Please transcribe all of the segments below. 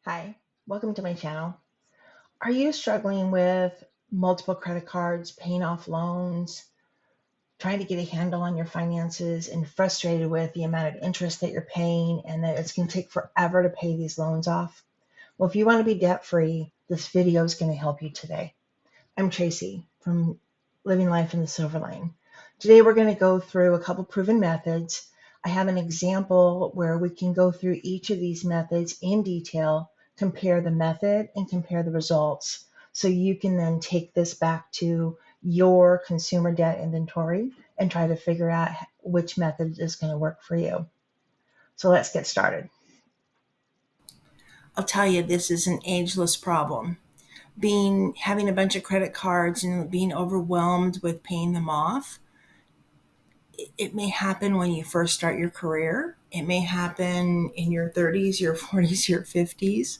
Hi, welcome to my channel. Are you struggling with multiple credit cards, paying off loans, trying to get a handle on your finances, and frustrated with the amount of interest that you're paying and that it's going to take forever to pay these loans off? Well, if you want to be debt free, this video is going to help you today. I'm Tracy from Living Life in the Silver Lane. Today, we're going to go through a couple proven methods. I have an example where we can go through each of these methods in detail, compare the method and compare the results. So you can then take this back to your consumer debt inventory and try to figure out which method is going to work for you. So let's get started. I'll tell you, this is an ageless problem. Having a bunch of credit cards and being overwhelmed with paying them off, it may happen when you first start your career. It may happen in your 30s, your 40s, your 50s.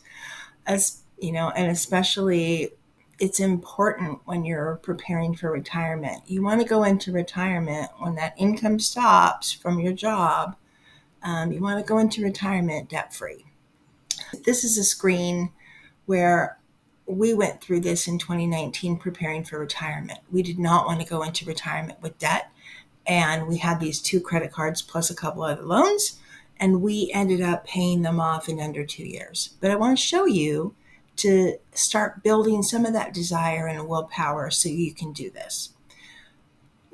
As you know, and especially it's important when you're preparing for retirement. You want to go into retirement when that income stops from your job. You want to go into retirement debt free. This is a screen where we went through this in 2019 preparing for retirement. We did not want to go into retirement with debt. And we had these 2 credit cards plus a couple other loans, and we ended up paying them off in under 2 years. But I want to show you to start building some of that desire and willpower so you can do this.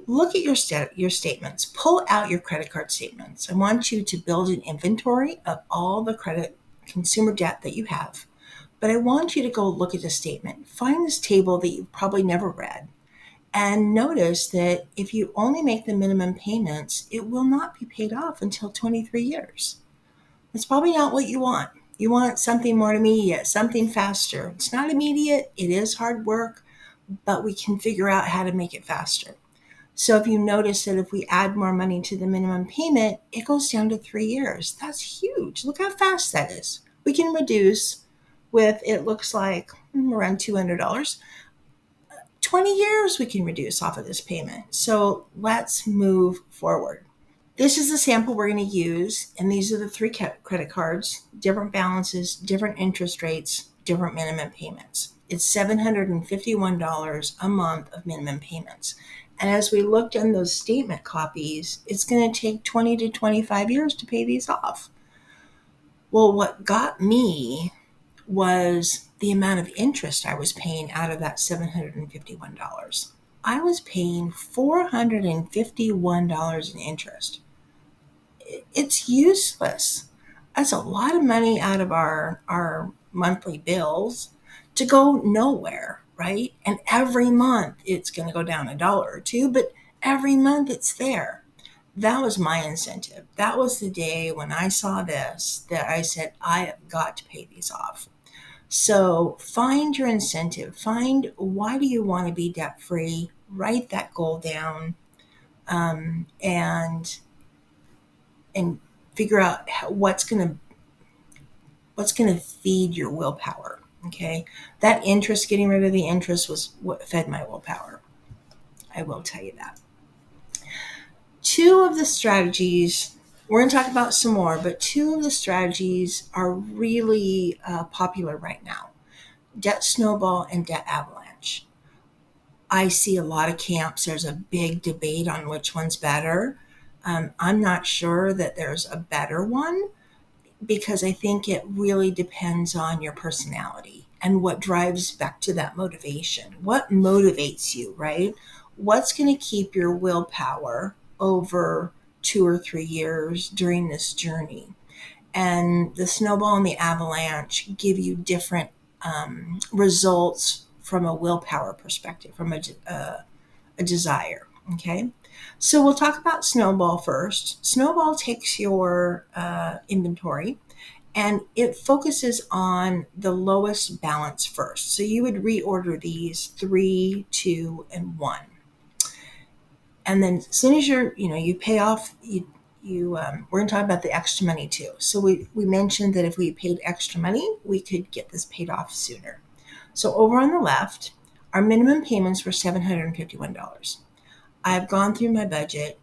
Look at your statements. Pull out your credit card statements. I want you to build an inventory of all the credit consumer debt that you have. But I want you to go look at the statement. Find this table that you've probably never read. And notice that if you only make the minimum payments, it will not be paid off until 23 years. That's probably not what you want. You want something more immediate, something faster. It's not immediate, it is hard work, but we can figure out how to make it faster. So if you notice that if we add more money to the minimum payment, it goes down to 3 years. That's huge. Look how fast that is. We can reduce with, it looks like around $200. 20 years we can reduce off of this payment. So let's move forward. This is the sample we're going to use, and these are the 3 credit cards, different balances, different interest rates, different minimum payments. It's $751 a month of minimum payments. And as we looked in those statement copies, it's going to take 20 to 25 years to pay these off. Well, what got me was the amount of interest I was paying out of that $751. I was paying $451 in interest. It's useless. That's a lot of money out of our monthly bills to go nowhere, right? And every month it's going to go down $1 or $2, but every month it's there. That was my incentive. That was the day when I saw this that I said, I have got to pay these off. So find your incentive. Find, why do you want to be debt free? Write that goal down, and figure out what's going to feed your willpower. Okay, that interest, getting rid of the interest, was what fed my willpower. I will tell you that. 2 of the strategies, we're going to talk about some more, but 2 of the strategies are really popular right now: Debt Snowball and Debt Avalanche. I see a lot of camps. There's a big debate on which one's better. I'm not sure that there's a better one, because I think it really depends on your personality and what drives back to that motivation. What motivates you, right? What's going to keep your willpower over 2 or 3 years during this journey? And the snowball and the avalanche give you different results from a willpower perspective, from a desire. Okay, so we'll talk about snowball first. Snowball takes your inventory and it focuses on the lowest balance first. So you would reorder these 3, 2, and 1. And then as soon as you pay off, we're going to talk about the extra money too. So we mentioned that if we paid extra money, we could get this paid off sooner. So over on the left, our minimum payments were $751. I've gone through my budget,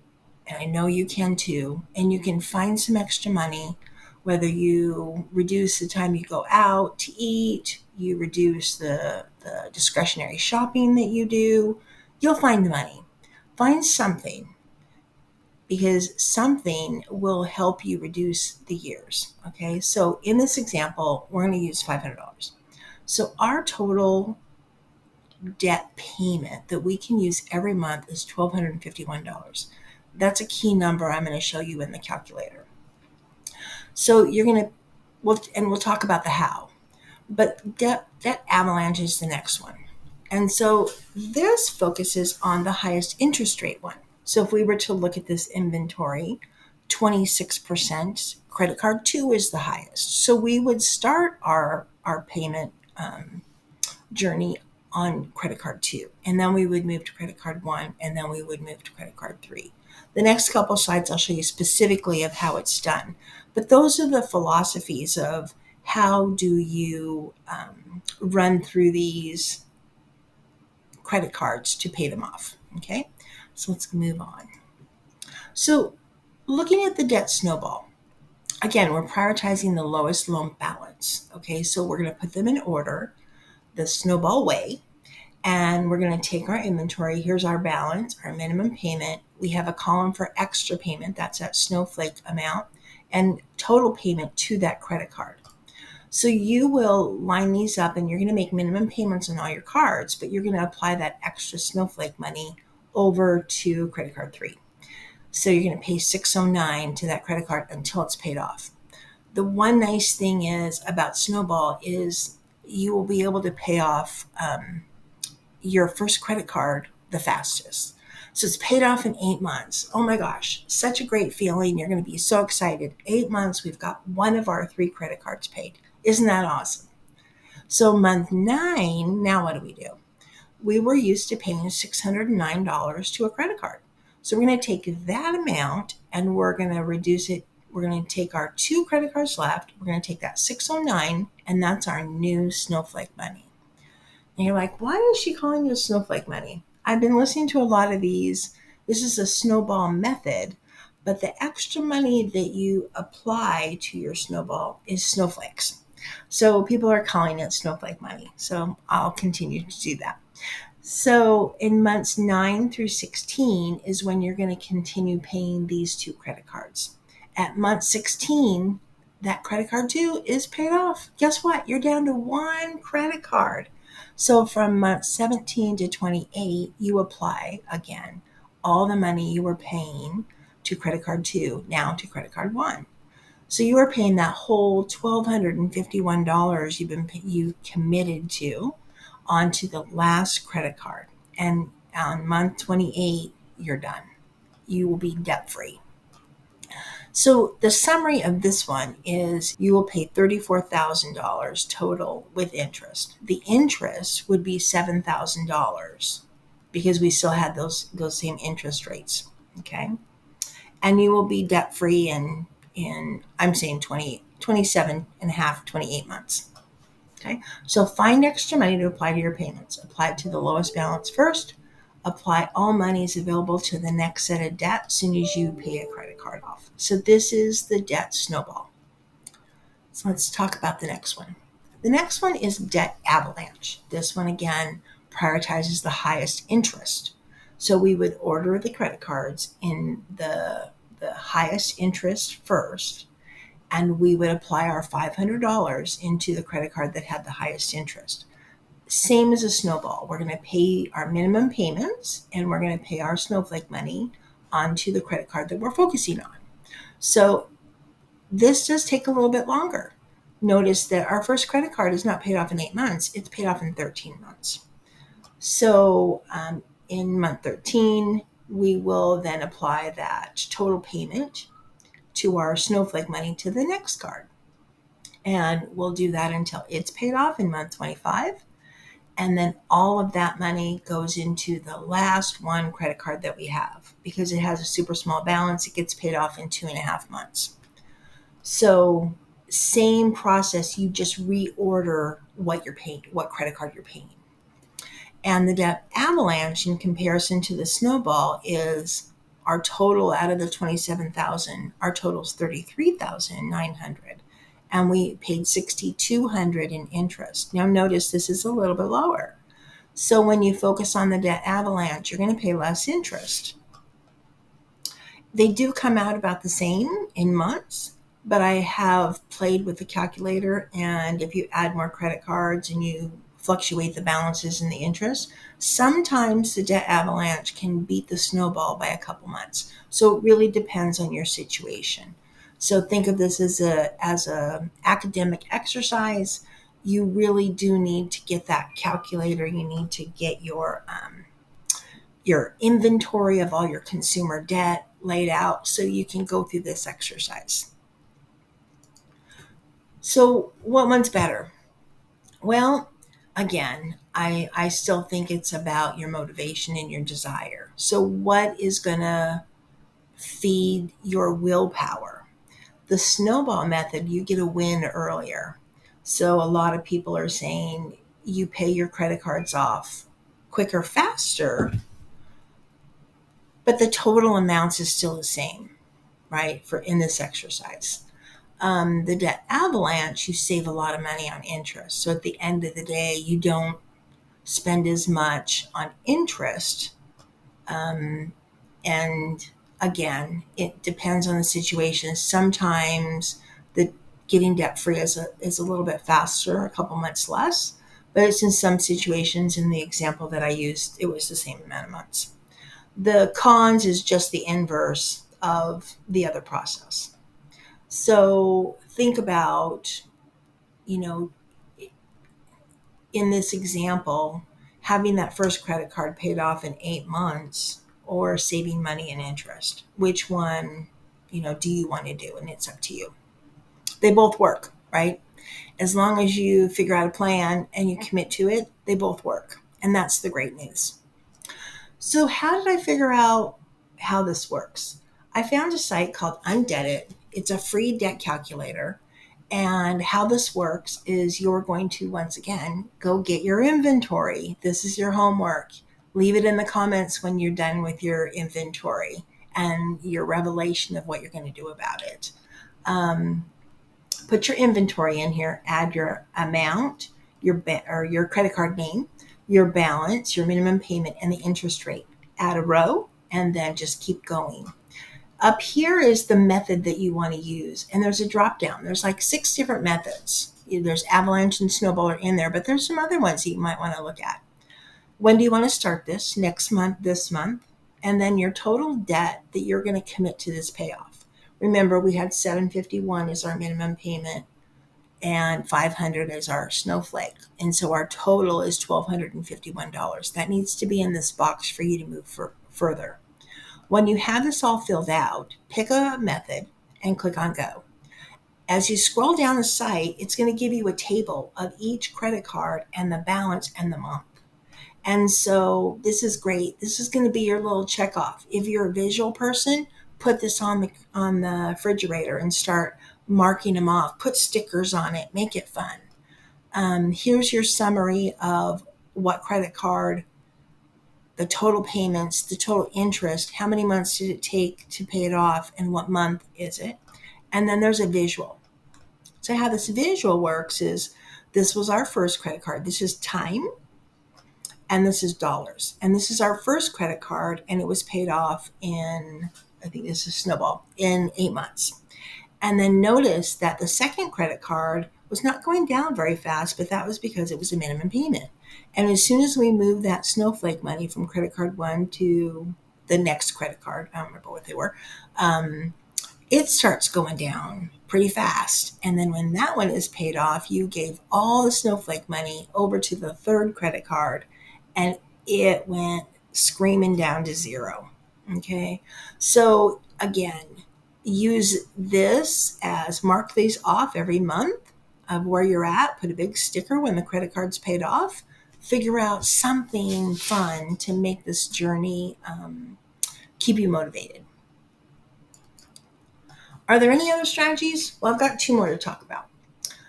and I know you can too, and you can find some extra money whether you reduce the time you go out to eat, you reduce the discretionary shopping that you do, you'll find the money. Find something, because something will help you reduce the years. Okay, so in this example, we're going to use $500. So our total debt payment that we can use every month is $1,251. That's a key number I'm going to show you in the calculator. So you're going to, we'll talk about the how, but debt avalanche is the next one. And so this focuses on the highest interest rate one. So if we were to look at this inventory, 26%, credit card 2 is the highest. So we would start our payment journey on credit card 2, and then we would move to credit card 1, and then we would move to credit card 3. The next couple slides I'll show you specifically of how it's done. But those are the philosophies of how do you run through these credit cards to pay them off. Okay, so let's move on. So looking at the debt snowball, again, we're prioritizing the lowest loan balance. Okay, so we're going to put them in order, the snowball way, and we're going to take our inventory. Here's our balance, our minimum payment. We have a column for extra payment, that's that snowflake amount, and total payment to that credit card. So you will line these up, and you're going to make minimum payments on all your cards, but you're going to apply that extra snowflake money over to credit card 3. So you're going to pay $609 to that credit card until it's paid off. The one nice thing is about Snowball is you will be able to pay off your first credit card the fastest. So it's paid off in 8 months. Oh my gosh, such a great feeling. You're going to be so excited. 8 months, we've got one of our 3 credit cards paid. Isn't that awesome? So month 9, now what do? We were used to paying $609 to a credit card. So we're going to take that amount and we're going to reduce it. We're going to take our 2 credit cards left. We're going to take that $609, and that's our new snowflake money. And you're like, why is she calling it snowflake money? I've been listening to a lot of these. This is a snowball method, but the extra money that you apply to your snowball is snowflakes. So people are calling it snowflake money. So I'll continue to do that. So in months 9 through 16 is when you're going to continue paying these 2 credit cards. At month 16, that credit card 2 is paid off. Guess what? You're down to 1 credit card. So from month 17 to 28, you apply again all the money you were paying to credit card 2 now to credit card 1. So you are paying that whole $1,251 you committed to onto the last credit card. And on month 28, you're done. You will be debt free. So the summary of this one is you will pay $34,000 total with interest. The interest would be $7,000 because we still had those same interest rates. Okay. And you will be debt free in I'm saying 27 and a half, 28 months. Okay, so find extra money to apply to your payments. Apply it to the lowest balance first. Apply all monies available to the next set of debt as soon as you pay a credit card off. So this is the debt snowball. So let's talk about the next one. The next one is debt avalanche. This one again prioritizes the highest interest. So we would order the credit cards in the highest interest first, and we would apply our $500 into the credit card that had the highest interest. Same as a snowball. We're going to pay our minimum payments, and we're going to pay our snowflake money onto the credit card that we're focusing on. So this does take a little bit longer. Notice that our first credit card is not paid off in 8 months. It's paid off in 13 months. So in month 13, we will then apply that total payment to our snowflake money to the next card. And we'll do that until it's paid off in month 25. And then all of that money goes into the last 1 credit card that we have. Because it has a super small balance, it gets paid off in 2.5 months. So same process, you just reorder what you're paying, what credit card you're paying. And the debt avalanche in comparison to the snowball is Our total out of the 27,000, our total is 33,900, and we paid 6,200 in interest. Now notice this is a little bit lower. So when you focus on the debt avalanche, you're going to pay less interest. They do come out about the same in months, but I have played with the calculator, and if you add more credit cards and you fluctuate the balances and the interest, sometimes the debt avalanche can beat the snowball by a couple months. So it really depends on your situation. So think of this as a academic exercise. You really do need to get that calculator. You need to get your inventory of all your consumer debt laid out so you can go through this exercise. So what one's better? Well, again, I still think it's about your motivation and your desire. So what is going to feed your willpower? The snowball method, you get a win earlier. So a lot of people are saying you pay your credit cards off quicker, faster, but the total amounts is still the same, right? For in this exercise. The debt avalanche, you save a lot of money on interest. So at the end of the day, you don't spend as much on interest. And again, it depends on the situation. Sometimes the getting debt free is a little bit faster, a couple months less. But it's in some situations, in the example that I used, it was the same amount of months. The cons is just the inverse of the other process. So think about, you know, in this example, having that first credit card paid off in 8 months or saving money in interest. Which one, do you want to do? And it's up to you. They both work, right? As long as you figure out a plan and you commit to it, they both work. And that's the great news. So how did I figure out how this works? I found a site called Undebted. It's a free debt calculator. And how this works is you're going to, once again, go get your inventory. This is your homework. Leave it in the comments when you're done with your inventory and your revelation of what you're going to do about it. Put your inventory in here, add your amount, your credit card name, your balance, your minimum payment, and the interest rate. Add a row, and then just keep going. Up here is the method that you want to use, and there's a drop down. There's like 6 different methods. There's Avalanche and Snowball are in there, but there's some other ones that you might want to look at. When do you want to start this? Next month, this month, and then your total debt that you're going to commit to this payoff. Remember, we had $751 as our minimum payment, and $500 is our snowflake. And so our total is $1,251. That needs to be in this box for you to move further. When you have this all filled out, pick a method and click on Go. As you scroll down the site, it's going to give you a table of each credit card and the balance and the month. And so this is great. This is going to be your little check off. If you're a visual person, put this on the refrigerator and start marking them off. Put stickers on it. Make it fun. Here's your summary of what credit card, the total payments, the total interest, how many months did it take to pay it off, and what month is it? And then there's a visual. So how this visual works is this was our first credit card. This is time, and this is dollars. And this is our first credit card, and it was paid off in, I think this is Snowball, in 8 months. And then notice that the second credit card was not going down very fast, but that was because it was a minimum payment. And as soon as we moved that snowflake money from credit card 1 to the next credit card, I don't remember what they were, it starts going down pretty fast. And then when that one is paid off, you gave all the snowflake money over to the third credit card, and it went screaming down to zero. Okay. So again, use this as mark these off every month of where you're at. Put a big sticker when the credit card's paid off. Figure out something fun to make this journey keep you motivated. Are there any other strategies? Well, I've got 2 more to talk about.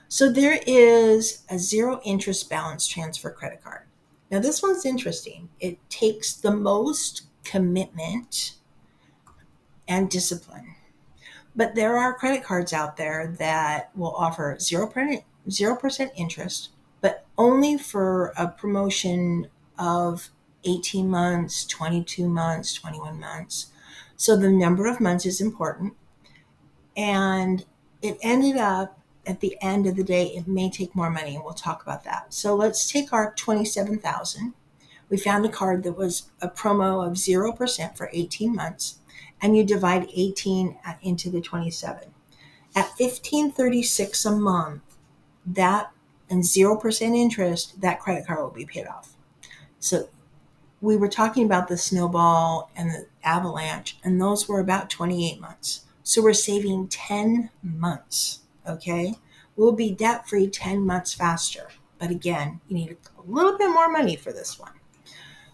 So there is a 0 interest balance transfer credit card. Now this one's interesting. It takes the most commitment and discipline. But there are credit cards out there that will offer 0% interest, but only for a promotion of 18 months, 22 months, 21 months. So the number of months is important. And it ended up at the end of the day, it may take more money, and we'll talk about that. So let's take our 27,000. We found a card that was a promo of 0% for 18 months, and you divide 18 into the 27. At $15.36 a month, that and 0% interest, that credit card will be paid off. So we were talking about the Snowball and the Avalanche, and those were about 28 months. So we're saving 10 months, okay? We'll be debt free 10 months faster. But again, you need a little bit more money for this one.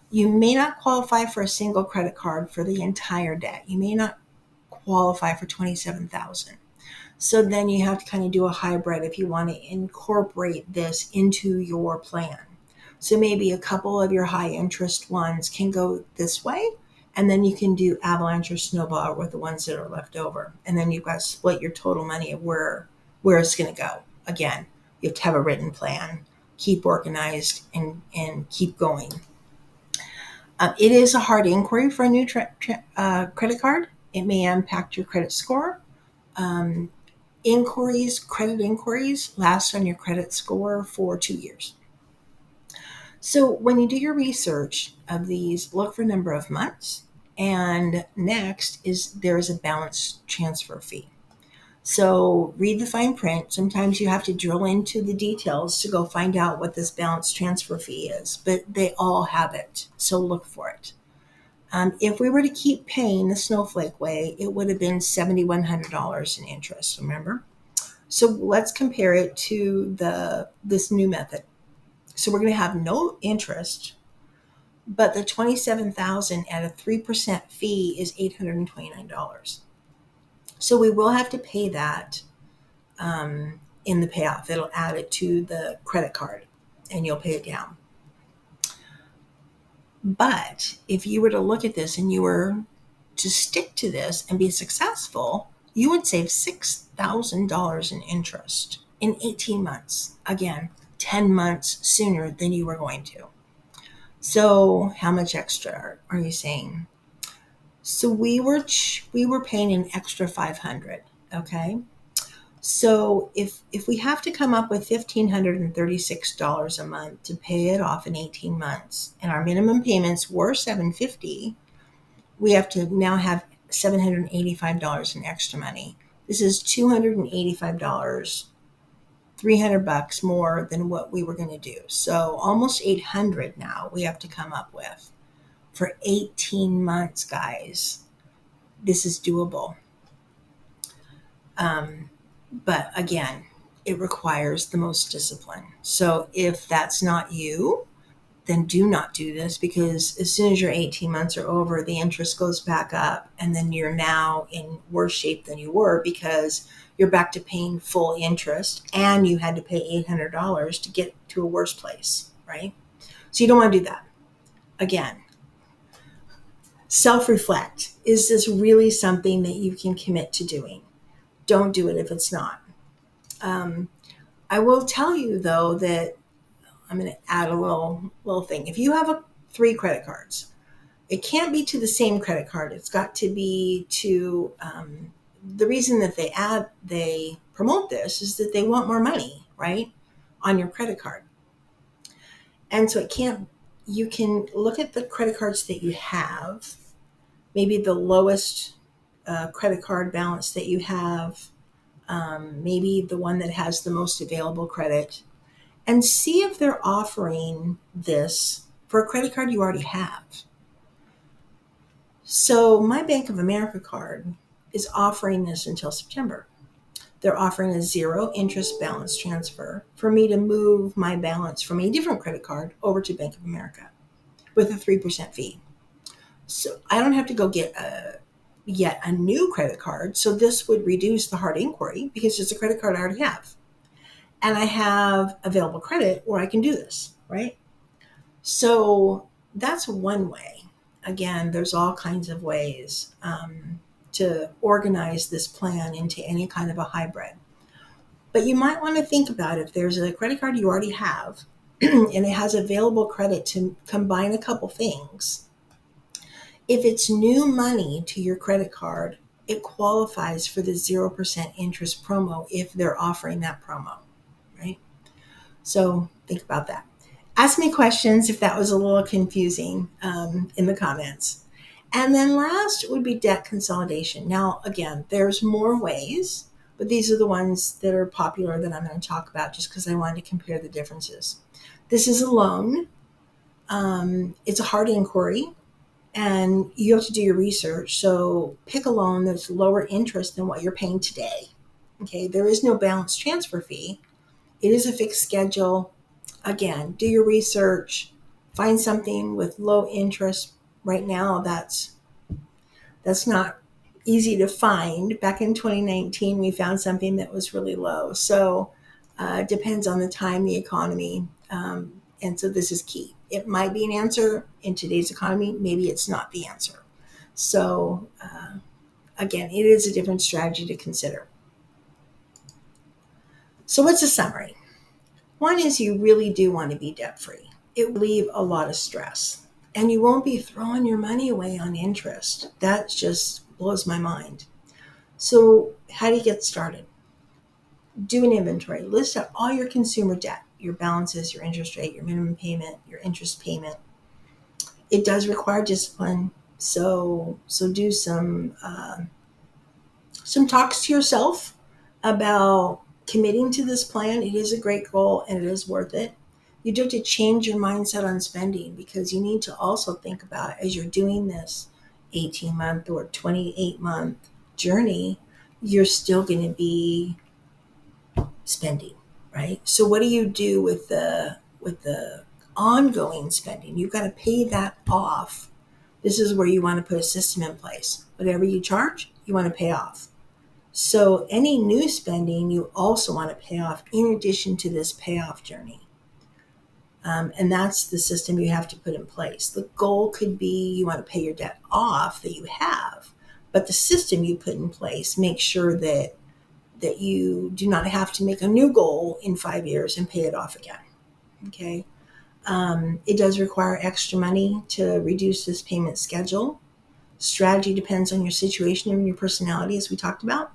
You may not qualify for a single credit card for the entire debt. You may not qualify for 27,000. So then you have to kind of do a hybrid if you want to incorporate this into your plan. So maybe a couple of your high interest ones can go this way, and then you can do Avalanche or Snowball with the ones that are left over. And then you've got to split your total money of where it's going to go. Again, you have to have a written plan, keep organized, and keep going. It is a hard inquiry for a new credit card. It may impact your credit score. Credit inquiries last on your credit score for 2 years. So when you do your research of these, look for number of months. And next is there is a balance transfer fee. So read the fine print. Sometimes you have to drill into the details to go find out what this balance transfer fee is, but they all have it. So look for it. If we were to keep paying the snowflake way, it would have been $7,100 in interest, remember? So let's compare it to this new method. So we're going to have no interest, but the $27,000 at a 3% fee is $829. So we will have to pay that in the payoff. It'll add it to the credit card, and you'll pay it down. But if you were to look at this and you were to stick to this and be successful, you would save $6,000 in interest in 18 months. Again, 10 months sooner than you were going to. So how much extra are you saying? So we were paying an extra $500, okay? So if we have to come up with $1,536 a month to pay it off in 18 months, and our minimum payments were $750, we have to now have $785 in extra money. This is $285, $300 more than what we were going to do. So almost $800 now we have to come up with for 18 months, guys. This is doable. But again, it requires the most discipline. So if that's not you, then do not do this, because as soon as your 18 months are over, the interest goes back up, and then you're now in worse shape than you were because you're back to paying full interest and you had to pay $800 to get to a worse place, right? So you don't want to do that. Again, self-reflect. Is this really something that you can commit to doing? Don't do it if it's not. I will tell you, though, that I'm going to add a little thing. If you have 3 credit cards, it can't be to the same credit card. It's got to be to the reason that they promote this is that they want more money, right, on your credit card. And so you can look at the credit cards that you have, maybe the lowest credit card balance that you have, maybe the one that has the most available credit, and see if they're offering this for a credit card you already have. So my Bank of America card is offering this until September. They're offering a 0 interest balance transfer for me to move my balance from a different credit card over to Bank of America with a 3% fee. So I don't have to go get yet a new credit card. So this would reduce the hard inquiry because it's a credit card I already have. And I have available credit where I can do this, right? So that's one way. Again, there's all kinds of ways. to organize this plan into any kind of a hybrid. But you might want to think about if there's a credit card you already have and it has available credit to combine a couple things. If it's new money to your credit card, it qualifies for the 0% interest promo if they're offering that promo, right? So think about that. Ask me questions if that was a little confusing in the comments. And then last would be debt consolidation. Now, again, there's more ways, but these are the ones that are popular that I'm going to talk about just because I wanted to compare the differences. This is a loan. It's a hard inquiry, and you have to do your research. So pick a loan that's lower interest than what you're paying today. Okay, there is no balance transfer fee. It is a fixed schedule. Again, do your research. Find something with low interest. Right now, that's not easy to find. Back in 2019, we found something that was really low. So it depends on the time, the economy. And so this is key. It might be an answer in today's economy. Maybe it's not the answer. So again, it is a different strategy to consider. So what's the summary? One is you really do want to be debt-free. It will leave a lot of stress. And you won't be throwing your money away on interest. That just blows my mind. So how do you get started? Do an inventory. List out all your consumer debt, your balances, your interest rate, your minimum payment, your interest payment. It does require discipline. So do some talks to yourself about committing to this plan. It is a great goal and it is worth it. You do have to change your mindset on spending because you need to also think about as you're doing this 18-month or 28-month journey, you're still going to be spending, right? So what do you do with the ongoing spending? You've got to pay that off. This is where you want to put a system in place. Whatever you charge, you want to pay off. So any new spending, you also want to pay off in addition to this payoff journey. And that's the system you have to put in place. The goal could be you want to pay your debt off that you have, but the system you put in place makes sure that you do not have to make a new goal in 5 years and pay it off again. Okay. It does require extra money to reduce this payment schedule. Strategy depends on your situation and your personality, as we talked about.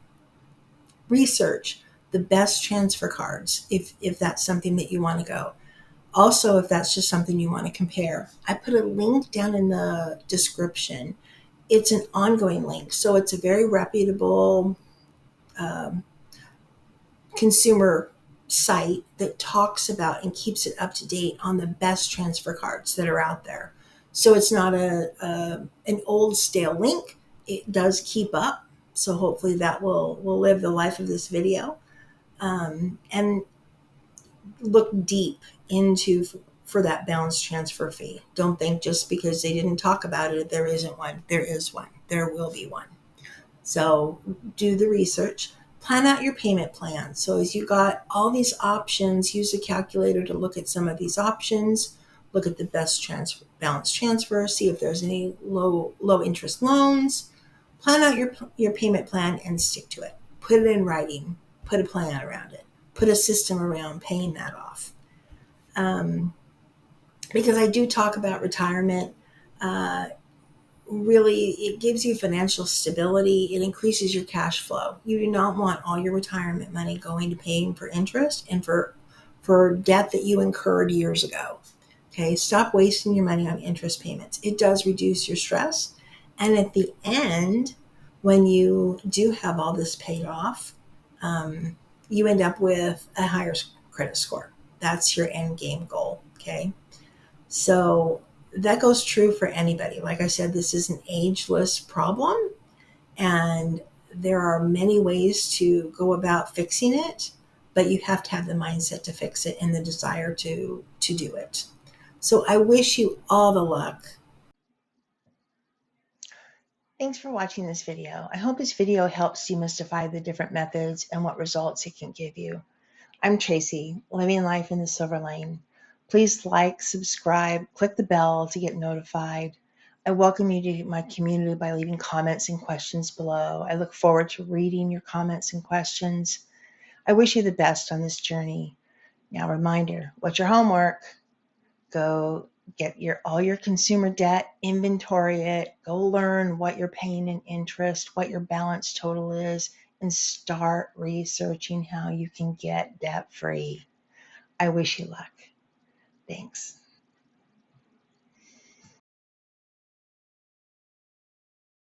Research the best transfer cards if that's something that you want to go. Also, if that's just something you want to compare, I put a link down in the description. It's an ongoing link, so it's a very reputable consumer site that talks about and keeps it up to date on the best transfer cards that are out there. So it's not an old stale link. It does keep up. So hopefully that will live the life of this video. And look deep into for that balance transfer fee. Don't think just because they didn't talk about it, there isn't one. There is one. There will be one. So do the research. Plan out your payment plan. So as you got all these options, use a calculator to look at some of these options. Look at the best balance transfer. See if there's any low interest loans. Plan out your payment plan and stick to it. Put it in writing. Put a plan around it. Put a system around paying that off. Because I do talk about retirement. Really, it gives you financial stability. It increases your cash flow. You do not want all your retirement money going to paying for interest and for debt that you incurred years ago. Okay, stop wasting your money on interest payments. It does reduce your stress. And at the end, when you do have all this paid off, you end up with a higher credit score. That's your end game goal. Okay, so that goes true for anybody. Like I said, this is an ageless problem, and there are many ways to go about fixing it, but you have to have the mindset to fix it and the desire to do it. So I wish you all the luck. Thanks for watching this video. I hope this video helps demystify the different methods and what results it can give you. I'm Tracy, living life in the silver lane. Please like, subscribe, click the bell to get notified. I welcome you to my community by leaving comments and questions below. I look forward to reading your comments and questions. I wish you the best on this journey. Now, reminder, what's your homework? Go get all your consumer debt, inventory it, go learn what you're paying in interest, what your balance total is, and start researching how you can get debt free. I wish you luck. Thanks.